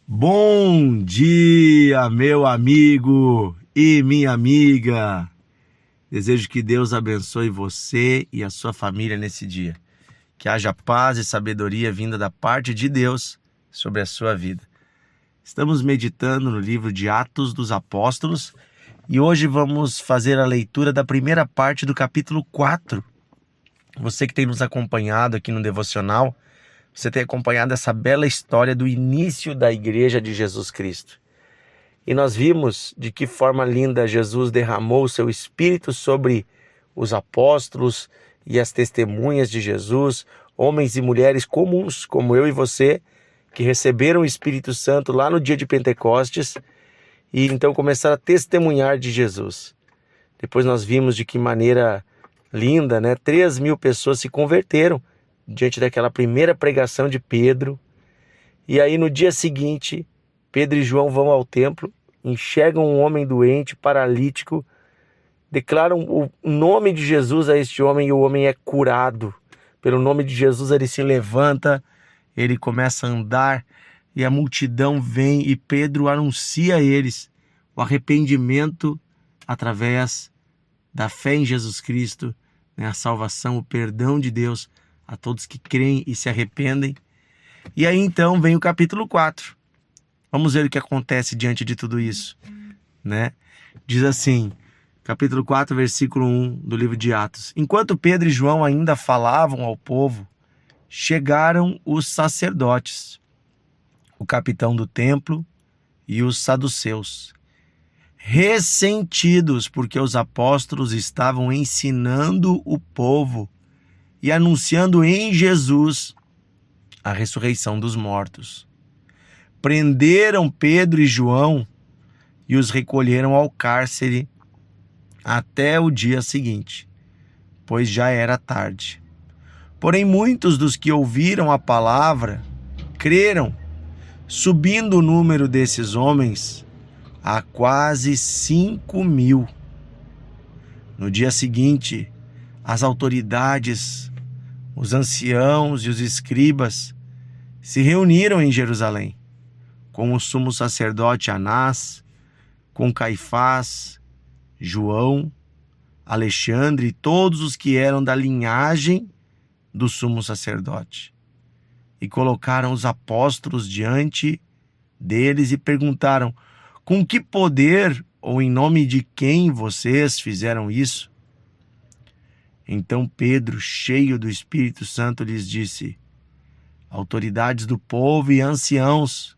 Bom dia, meu amigo e minha amiga. Desejo que Deus abençoe você e a sua família nesse dia. Que haja paz e sabedoria vinda da parte de Deus sobre a sua vida. Estamos meditando no livro de Atos dos Apóstolos e hoje vamos fazer a leitura da primeira parte do capítulo 4. Você que tem nos acompanhado aqui no Devocional, você tem acompanhado essa bela história do início da Igreja de Jesus Cristo. E nós vimos de que forma linda Jesus derramou o seu Espírito sobre os apóstolos e as testemunhas de Jesus, homens e mulheres comuns, como eu e você, que receberam o Espírito Santo lá no dia de Pentecostes e então começaram a testemunhar de Jesus. Depois nós vimos de que maneira linda, 3.000 pessoas se converteram diante daquela primeira pregação de Pedro. E aí no dia seguinte, Pedro e João vão ao templo, enxergam um homem doente, paralítico, declaram o nome de Jesus a este homem e o homem é curado. Pelo nome de Jesus ele se levanta, ele começa a andar e a multidão vem e Pedro anuncia a eles o arrependimento através da fé em Jesus Cristo, a salvação, o perdão de Deus a todos que creem e se arrependem. E aí então vem o capítulo 4. Vamos ver o que acontece diante de tudo isso, Diz assim, capítulo 4, versículo 1 do livro de Atos. Enquanto Pedro e João ainda falavam ao povo, chegaram os sacerdotes, o capitão do templo e os saduceus, ressentidos porque os apóstolos estavam ensinando o povo e anunciando em Jesus a ressurreição dos mortos. Prenderam Pedro e João e os recolheram ao cárcere até o dia seguinte, pois já era tarde. Porém, muitos dos que ouviram a palavra creram, subindo o número desses homens a quase 5.000. No dia seguinte, as autoridades, os anciãos e os escribas se reuniram em Jerusalém, com o sumo sacerdote Anás, com Caifás, João, Alexandre e todos os que eram da linhagem do sumo sacerdote. E colocaram os apóstolos diante deles e perguntaram: com que poder ou em nome de quem vocês fizeram isso? Então Pedro, cheio do Espírito Santo, lhes disse: autoridades do povo e anciãos,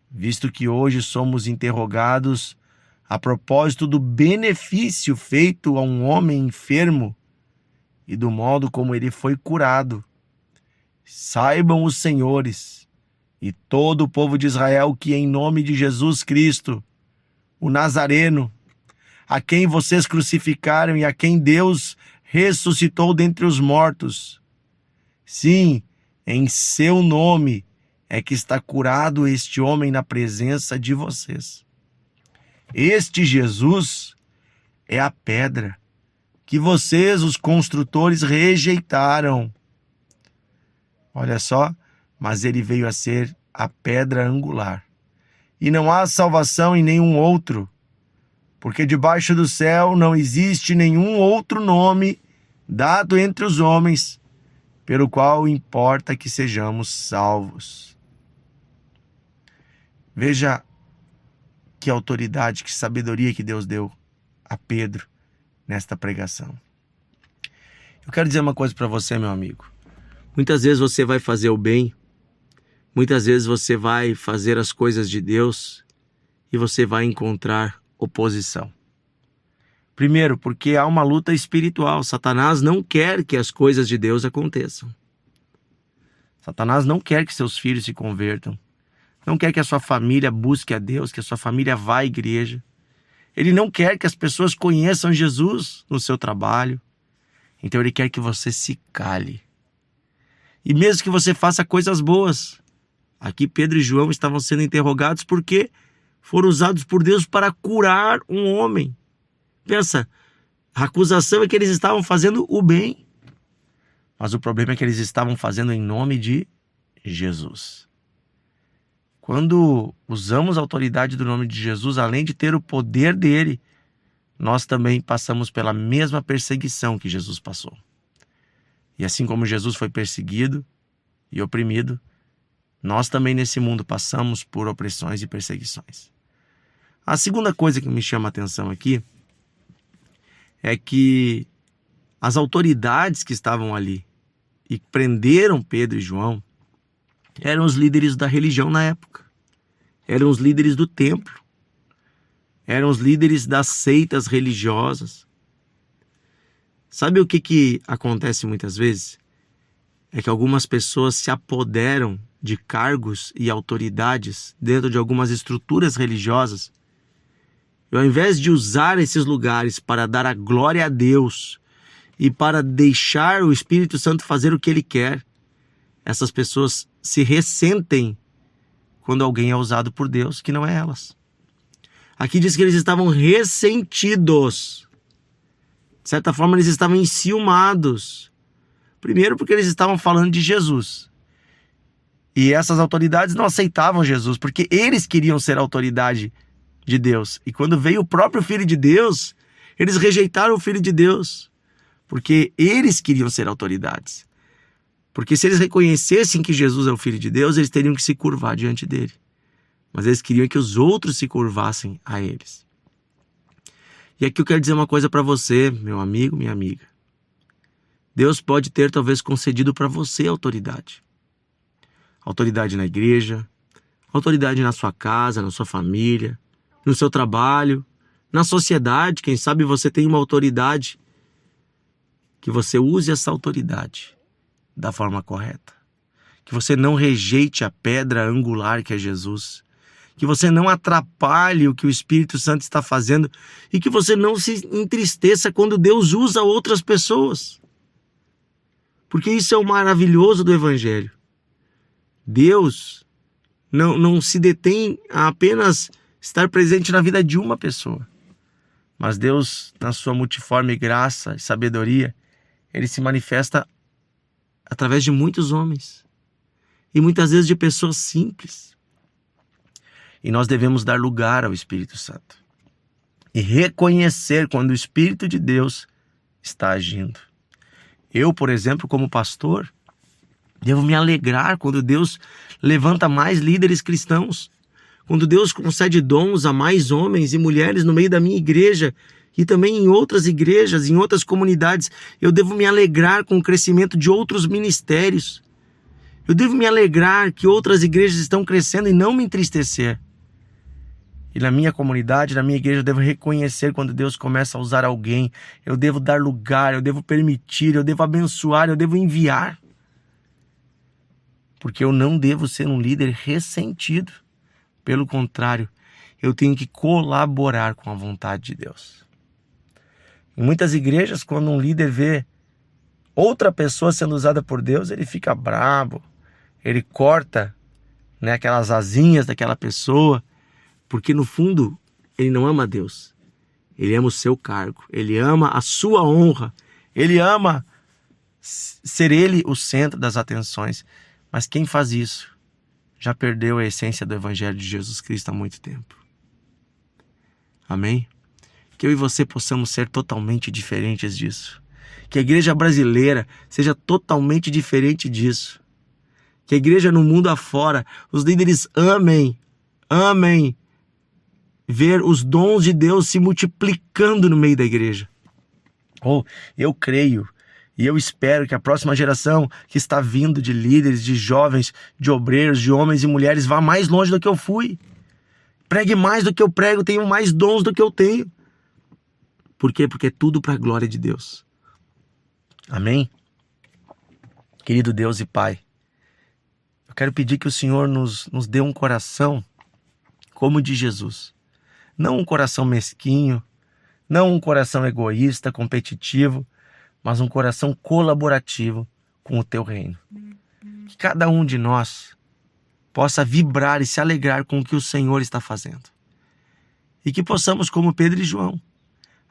visto que hoje somos interrogados a propósito do benefício feito a um homem enfermo e do modo como ele foi curado, saibam os senhores e todo o povo de Israel que em nome de Jesus Cristo, o Nazareno, a quem vocês crucificaram e a quem Deus ressuscitou dentre os mortos, sim, em seu nome é que está curado este homem na presença de vocês. Este Jesus é a pedra que vocês, os construtores, rejeitaram. Olha só, mas ele veio a ser a pedra angular. E não há salvação em nenhum outro, porque debaixo do céu não existe nenhum outro nome dado entre os homens, pelo qual importa que sejamos salvos. Veja que autoridade, que sabedoria que Deus deu a Pedro nesta pregação. Eu quero dizer uma coisa para você, meu amigo. Muitas vezes você vai fazer o bem, muitas vezes você vai fazer as coisas de Deus e você vai encontrar oposição. Primeiro, porque há uma luta espiritual. Satanás não quer que as coisas de Deus aconteçam. Satanás não quer que seus filhos se convertam. Não quer que a sua família busque a Deus, que a sua família vá à igreja. Ele não quer que as pessoas conheçam Jesus no seu trabalho. Então ele quer que você se cale. E mesmo que você faça coisas boas. Aqui Pedro e João estavam sendo interrogados porque foram usados por Deus para curar um homem. Pensa, a acusação é que eles estavam fazendo o bem. Mas o problema é que eles estavam fazendo em nome de Jesus. quando usamos a autoridade do nome de Jesus, além de ter o poder dele, nós também passamos pela mesma perseguição que Jesus passou. E assim como Jesus foi perseguido e oprimido, nós também nesse mundo passamos por opressões e perseguições. A segunda coisa que me chama a atenção aqui é que as autoridades que estavam ali e prenderam Pedro e João eram os líderes da religião na época, eram os líderes do templo, eram os líderes das seitas religiosas. Sabe o que acontece muitas vezes? É que algumas pessoas se apoderam de cargos e autoridades dentro de algumas estruturas religiosas, e ao invés de usar esses lugares para dar a glória a Deus e para deixar o Espírito Santo fazer o que ele quer, essas pessoas se ressentem quando alguém é usado por Deus que não é elas. Aqui diz que eles estavam ressentidos. De certa forma, eles estavam enciumados. Primeiro porque eles estavam falando de Jesus. E essas autoridades não aceitavam Jesus, porque eles queriam ser a autoridade de Deus. E quando veio o próprio Filho de Deus, eles rejeitaram o Filho de Deus, porque eles queriam ser autoridades. Porque se eles reconhecessem que Jesus é o Filho de Deus, eles teriam que se curvar diante dele. Mas eles queriam que os outros se curvassem a eles. E aqui eu quero dizer uma coisa para você, meu amigo, minha amiga. Deus pode ter talvez concedido para você autoridade. Autoridade na igreja, autoridade na sua casa, na sua família, no seu trabalho, na sociedade. Quem sabe você tem uma autoridade. Que você use essa autoridade da forma correta. Que você não rejeite a pedra angular que é Jesus. Que você não atrapalhe o que o Espírito Santo está fazendo e que você não se entristeça quando Deus usa outras pessoas. Porque isso é o maravilhoso do Evangelho. Deus não se detém a apenas estar presente na vida de uma pessoa. Mas Deus, na sua multiforme graça e sabedoria, ele se manifesta através de muitos homens. E muitas vezes de pessoas simples. E nós devemos dar lugar ao Espírito Santo. E reconhecer quando o Espírito de Deus está agindo. Eu, por exemplo, como pastor, devo me alegrar quando Deus levanta mais líderes cristãos. Quando Deus concede dons a mais homens e mulheres no meio da minha igreja e também em outras igrejas, em outras comunidades. Eu devo me alegrar com o crescimento de outros ministérios. Eu devo me alegrar que outras igrejas estão crescendo e não me entristecer. E na minha comunidade, na minha igreja, eu devo reconhecer quando Deus começa a usar alguém. Eu devo dar lugar, eu devo permitir, eu devo abençoar, eu devo enviar. Porque eu não devo ser um líder ressentido. Pelo contrário, eu tenho que colaborar com a vontade de Deus. Em muitas igrejas, quando um líder vê outra pessoa sendo usada por Deus, ele fica bravo. Ele corta, aquelas asinhas daquela pessoa. Porque no fundo, ele não ama Deus. Ele ama o seu cargo. Ele ama a sua honra. Ele ama ser ele o centro das atenções. Mas quem faz isso já perdeu a essência do Evangelho de Jesus Cristo há muito tempo. Amém? Que eu e você possamos ser totalmente diferentes disso. Que a igreja brasileira seja totalmente diferente disso. Que a igreja no mundo afora, os líderes amem ver os dons de Deus se multiplicando no meio da igreja. Eu creio e eu espero que a próxima geração que está vindo de líderes, de jovens, de obreiros, de homens e mulheres vá mais longe do que eu fui. Pregue mais do que eu prego, tenha mais dons do que eu tenho. Por quê? Porque é tudo para a glória de Deus. Amém? Querido Deus e Pai, eu quero pedir que o Senhor nos dê um coração como o de Jesus. Não um coração mesquinho, não um coração egoísta, competitivo, mas um coração colaborativo com o Teu reino. Que cada um de nós possa vibrar e se alegrar com o que o Senhor está fazendo. E que possamos, como Pedro e João,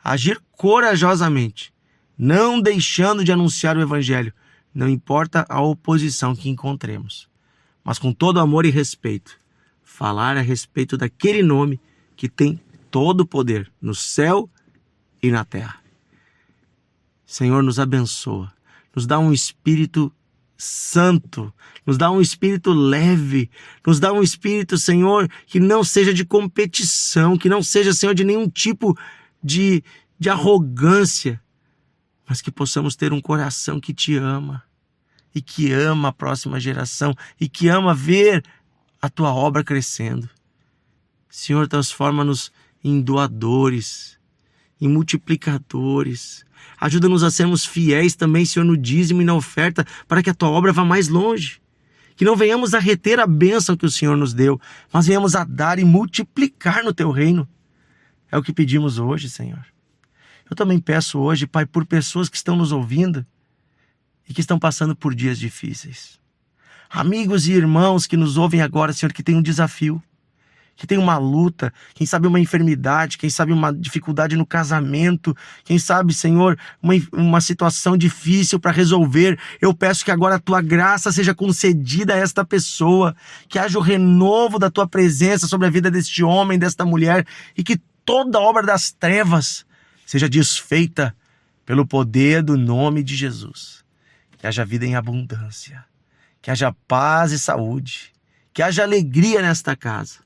agir corajosamente, não deixando de anunciar o Evangelho, não importa a oposição que encontremos, mas com todo amor e respeito, falar a respeito daquele nome que tem todo o poder no céu e na terra. Senhor, nos abençoa, nos dá um espírito santo, nos dá um espírito leve, nos dá um espírito, Senhor, que não seja de competição, que não seja, Senhor, de nenhum tipo de arrogância, mas que possamos ter um coração que te ama e que ama a próxima geração e que ama ver a tua obra crescendo. Senhor, transforma-nos em doadores, em multiplicadores. Ajuda-nos a sermos fiéis também, Senhor, no dízimo e na oferta, para que a tua obra vá mais longe. Que não venhamos a reter a bênção que o Senhor nos deu, mas venhamos a dar e multiplicar no teu reino. É o que pedimos hoje, Senhor. Eu também peço hoje, Pai, por pessoas que estão nos ouvindo e que estão passando por dias difíceis. Amigos e irmãos que nos ouvem agora, Senhor, que tem um desafio, que tem uma luta, quem sabe uma enfermidade, quem sabe uma dificuldade no casamento, quem sabe, Senhor, uma situação difícil para resolver. Eu peço que agora a tua graça seja concedida a esta pessoa, que haja o renovo da tua presença sobre a vida deste homem, desta mulher, e que toda obra das trevas seja desfeita pelo poder do nome de Jesus. Que haja vida em abundância, que haja paz e saúde, que haja alegria nesta casa.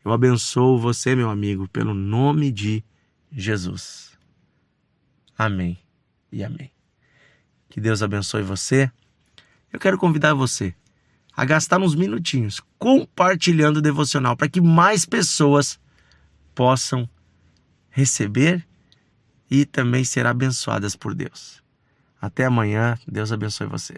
Eu abençoo você, meu amigo, pelo nome de Jesus. Amém e amém. Que Deus abençoe você. Eu quero convidar você a gastar uns minutinhos compartilhando o devocional para que mais pessoas possam receber e também ser abençoadas por Deus. Até amanhã. Deus abençoe você.